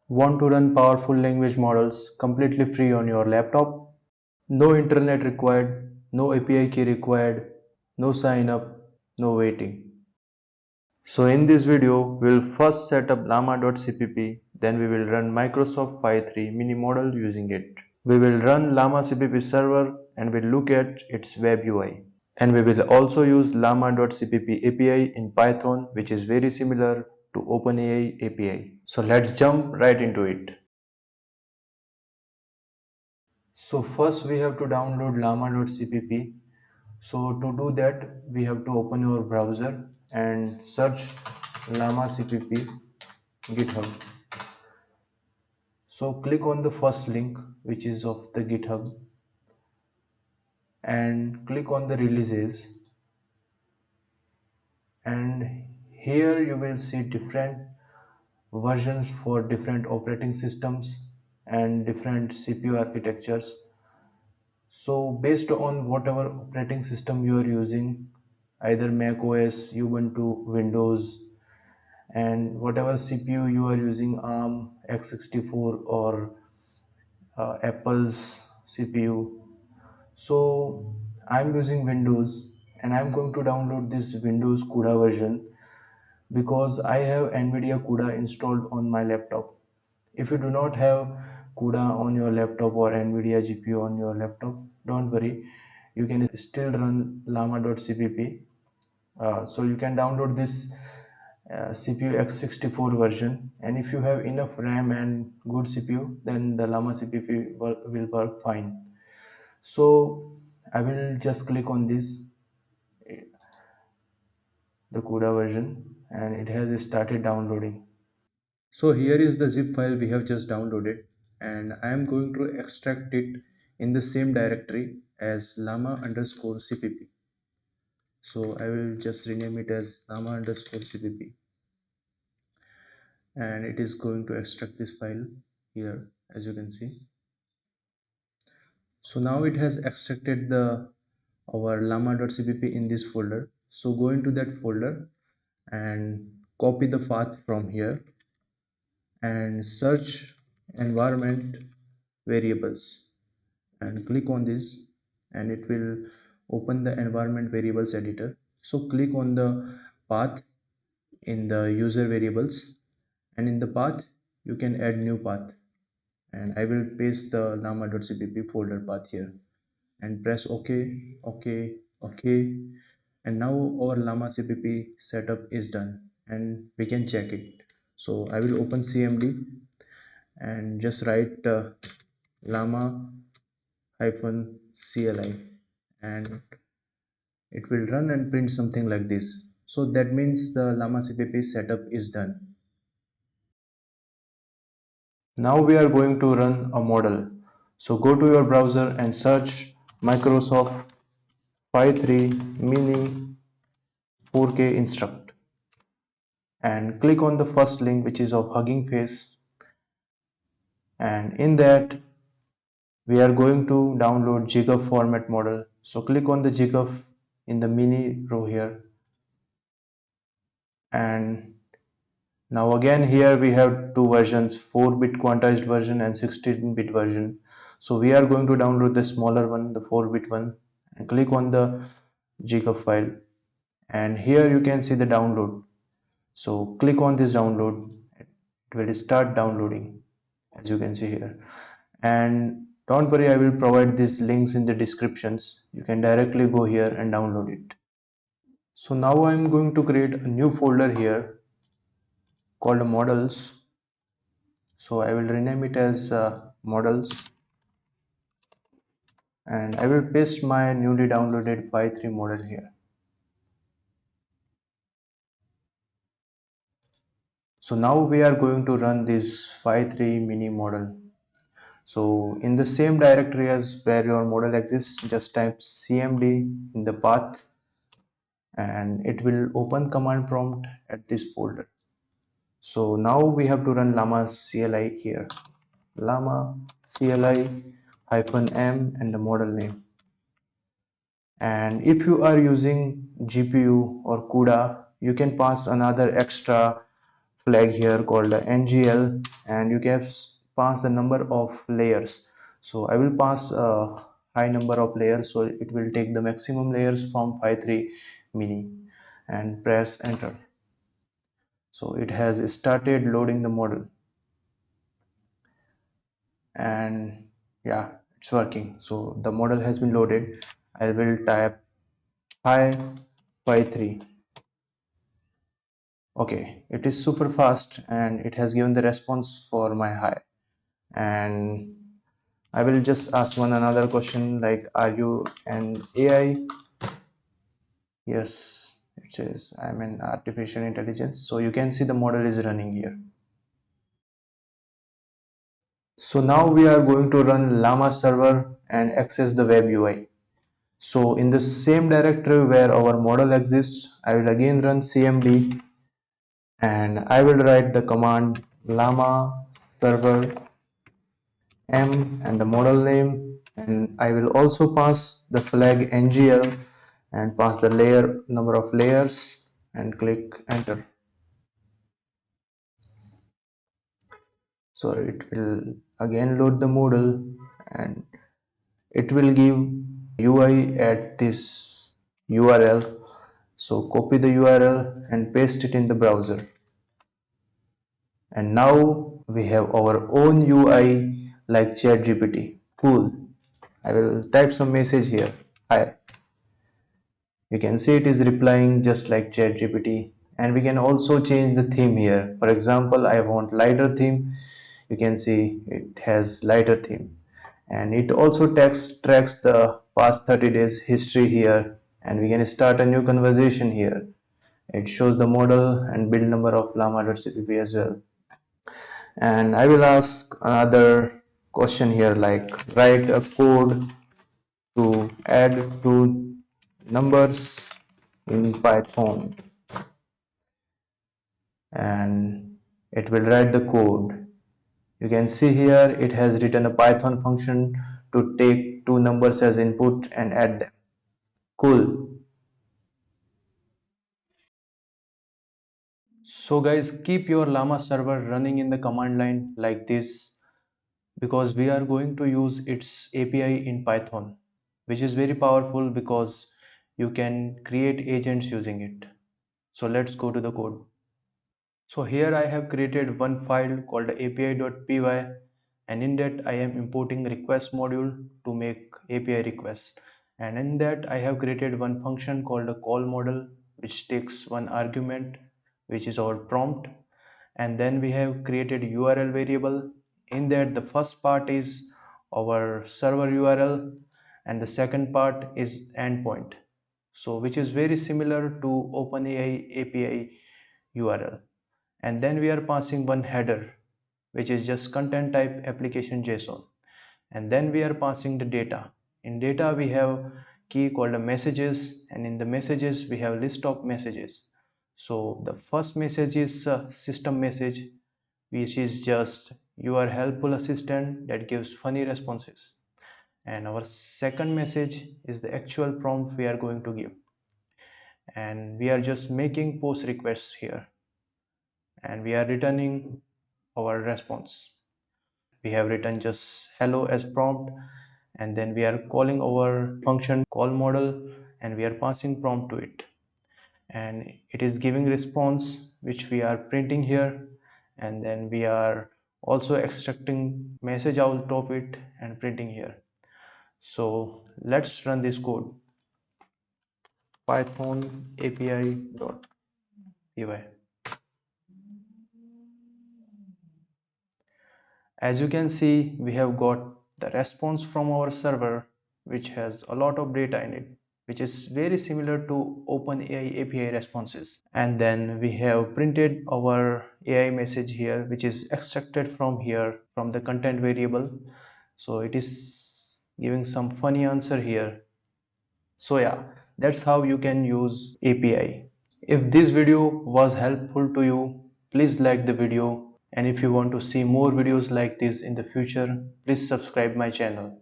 Want to run powerful language models completely free on your laptop? No internet required, no API key required, no sign up, no waiting. So in this video, we will first set up llama.cpp, then we will run Microsoft Phi-3 Mini model using it. We will run llama.cpp server and we'll look at its web UI. And we will also use llama.cpp API in Python, which is very similar to OpenAI API. So let's jump right into it. So first we have to download llama.cpp. So to do that, we have to open your browser and search llama.cpp GitHub. So click on the first link, which is of the GitHub, and click on the releases. And here you will see different versions for different operating systems and different CPU architectures. So based on whatever operating system you are using, either Mac OS, Ubuntu, Windows, and whatever CPU you are using, ARM, x64 or Apple's CPU. So I'm using Windows and I'm going to download this Windows CUDA version because I have NVIDIA CUDA installed on my laptop. If you do not have CUDA on your laptop or NVIDIA GPU on your laptop, don't worry, you can still run llama.cpp. So you can download this CPU x64 version, and if you have enough RAM and good CPU, then the llama cpp will work fine. So I will just click on this, the CUDA version, and it has started downloading. So here is the zip file we have just downloaded, and I am going to extract it in the same directory as llama_cpp. So I will just rename it as llama_cpp, and it is going to extract this file here, as you can see. So now it has extracted the our llama.cpp in this folder. So go into that folder and copy the path from here and search environment variables and click on this, and it will open the environment variables editor. So click on the path in the user variables, and in the path you can add new path, and I will paste the llama.cpp folder path here and press OK, OK, OK. And now our llama cpp setup is done and we can check it. So I will open cmd and just write llama hyphen CLI, and it will run and print something like this. So that means the llama cpp setup is done. Now we are going to run a model. So go to your browser and search Microsoft Phi-3 Mini 4K instruct and click on the first link, which is of Hugging Face, and in that we are going to download GGUF format model. So click on the GGUF in the mini row here, and now again here we have two versions, 4-bit quantized version and 16-bit version. So we are going to download the smaller one, the 4-bit one, and click on the GGUF file, and here you can see the download. So click on this download, it will start downloading, as you can see here. And don't worry, I will provide these links in the descriptions. You can directly go here and download it. So now I'm going to create a new folder here called models. So I will rename it as models, and I will paste my newly downloaded Phi-3 model here. So now we are going to run this Phi-3 mini model. So in the same directory as where your model exists, just type cmd in the path and it will open command prompt at this folder. So now we have to run llama CLI here, llama CLI -m and the model name. And if you are using GPU or CUDA, you can pass another extra flag here called the ngl, and you can pass the number of layers. So I will pass a high number of layers, so it will take the maximum layers from Phi-3 Mini, and press enter. So it has started loading the model, and yeah, it's working. So the model has been loaded. I will type hi Phi-3. Okay, it is super fast and it has given the response for my hi. And I will just ask one another question like, are you an AI? Yes, it says I'm an artificial intelligence. So you can see the model is running here. So now we are going to run Llama server and access the web UI. So in the same directory where our model exists, I will again run cmd, and I will write the command llama server m and the model name, and I will also pass the flag ngl and pass the layer number of layers and click enter. So it will again load the model, and it will give UI at this URL. So copy the URL and paste it in the browser. And now we have our own UI like ChatGPT. Cool. I will type some message here. Hi. You can see it is replying just like ChatGPT. And we can also change the theme here. For example, I want lighter theme. You can see it has lighter theme. And it also tracks the past 30 days history here. And we can start a new conversation here. It shows the model and build number of llama.cpp as well. And I will ask another question here like, write a code to add two numbers in Python, and it will write the code. You can see here it has written a Python function to take two numbers as input and add them. Cool. So guys, keep your llama server running in the command line like this, because we are going to use its API in Python, which is very powerful because you can create agents using it. So let's go to the code. So here I have created one file called api.py, and in that I am importing request module to make API request. And in that I have created one function called a call model, which takes one argument, which is our prompt. And then we have created URL variable. In that the first part is our server URL and the second part is endpoint. So which is very similar to OpenAI API URL. And then we are passing one header, which is just content type application JSON. And then we are passing the data. In data we have key called messages, and in the messages we have list of messages. So the first message is a system message, which is just your helpful assistant that gives funny responses. And our second message is the actual prompt we are going to give, and we are just making post requests here, and we are returning our response. We have written just hello as prompt, and then we are calling our function call model, and we are passing prompt to it, and it is giving response which we are printing here. And then we are also extracting message out of it and printing here. So let's run this code. Python api.py. As you can see, we have got the response from our server, which has a lot of data in it, which is very similar to OpenAI API responses. And then we have printed our AI message here, which is extracted from here from the content variable. So it is giving some funny answer here. So yeah, that's how you can use API. If this video was helpful to you, please like the video, and if you want to see more videos like this in the future, please subscribe my channel.